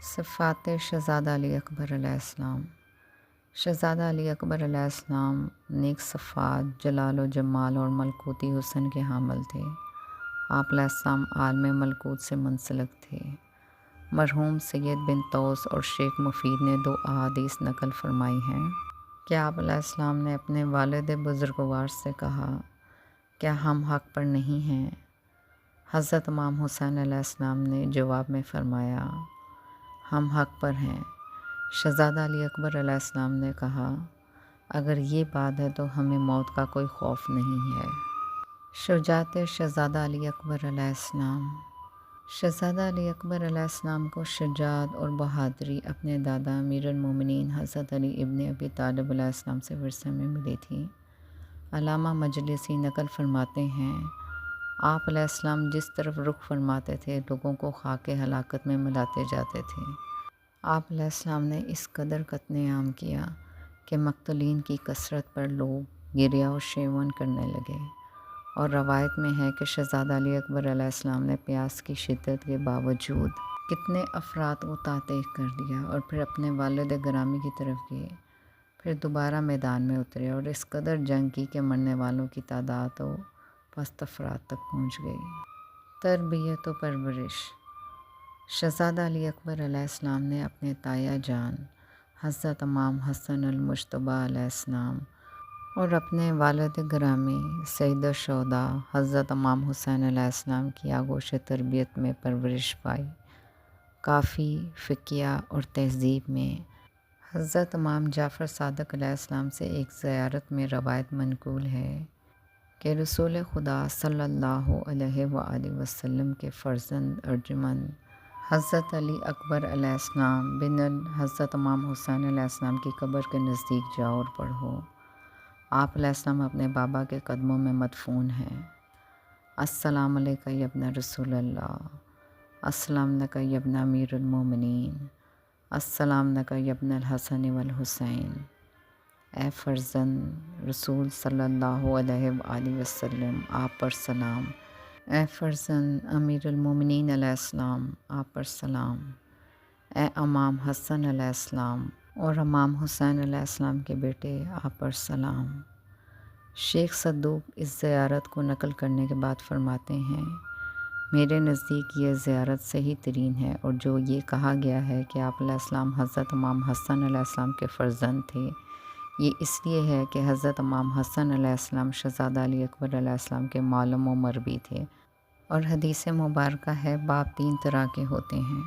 صفات شہزادہ علی اکبر علیہ السلام۔ شہزادہ علی اکبر علیہ السلام نیک صفات، جلال و جمال اور ملکوتی حسن کے حامل تھے۔ آپ علیہ السلام عالم ملکوت سے منسلک تھے۔ مرحوم سید بن طوس اور شیخ مفید نے 2 احادیث نقل فرمائی ہیں کہ آپ علیہ السلام نے اپنے والد بزرگوار سے کہا، کیا ہم حق پر نہیں ہیں؟ حضرت امام حسین علیہ السلام نے جواب میں فرمایا، ہم حق پر ہیں۔ شہزادہ علی اکبر علیہ السلام نے کہا، اگر یہ بات ہے تو ہمیں موت کا کوئی خوف نہیں ہے۔ شجاعت شہزادہ علی اکبر علیہ السلام۔ شہزادہ علی اکبر علیہ السلام کو شجاعت اور بہادری اپنے دادا امیر المومنین حضرت علی ابن ابی طالب علیہ السلام سے ورثے میں ملی تھی۔ علامہ مجلسی نقل فرماتے ہیں، آپ علیہ السلام جس طرف رخ فرماتے تھے لوگوں کو خاک ہلاکت میں ملاتے جاتے تھے۔ آپ علیہ السلام نے اس قدر قتل عام کیا کہ مقتولین کی کثرت پر لوگ گریہ و شیون کرنے لگے، اور روایت میں ہے کہ شہزادہ علی اکبر علیہ السلام نے پیاس کی شدت کے باوجود کتنے افراد کو تحقیق کر دیا اور پھر اپنے والد گرامی کی طرف گئے، پھر دوبارہ میدان میں اترے اور اس قدر جنگ کی کہ مرنے والوں کی تعداد تو پست افراد تک پہنچ گئی۔ تربیت و پرورش۔ شہزادہ علی اکبر علیہ السلام نے اپنے تایا جان حضرت امام حسن المجتبیٰ علیہ السلام اور اپنے والد گرامی سید الشہداء حضرت امام حسین علیہ السلام کی آغوش تربیت میں پرورش پائی۔ کافی، فقیہ اور تہذیب میں حضرت امام جعفر صادق علیہ السلام سے ایک زیارت میں روایت منقول ہے کہ رسول خدا صلی اللہ علیہ وآلہ وسلم کے فرزند ارجمند حضرت علی اکبر علیہ السلام بن حضرت امام حسین علیہ السلام کی قبر کے نزدیک جاؤ اور پڑھو، آپ علیہ السلام اپنے بابا کے قدموں میں مدفون ہیں۔ السلام علیکہ یا ابن رسول اللہ، السلام لکہ یا ابن امیر المومنین، السلام لکہ یا ابن الحسن والحسین۔ اے فرزند رسول صلی اللہ علیہ وآلہ وسلم، آپ پر سلام۔ اے فرزند امیر المومنین علیہ السلام، آپ پر سلام۔ اے امام حسن علیہ السلام اور امام حسین علیہ السلام کے بیٹے، آپ پر سلام۔ شیخ صدوق اس زیارت کو نقل کرنے کے بعد فرماتے ہیں، میرے نزدیک یہ زیارت صحیح ترین ہے، اور جو یہ کہا گیا ہے کہ آپ علیہ السلام حضرت امام حسن علیہ السلام کے فرزند تھے، یہ اس لیے ہے کہ حضرت امام حسن علیہ السلام شہزادہ علی اکبر علیہ السلام کے معلم و مربی تھے، اور حدیث مبارکہ ہے باپ 3 طرح کے ہوتے ہیں۔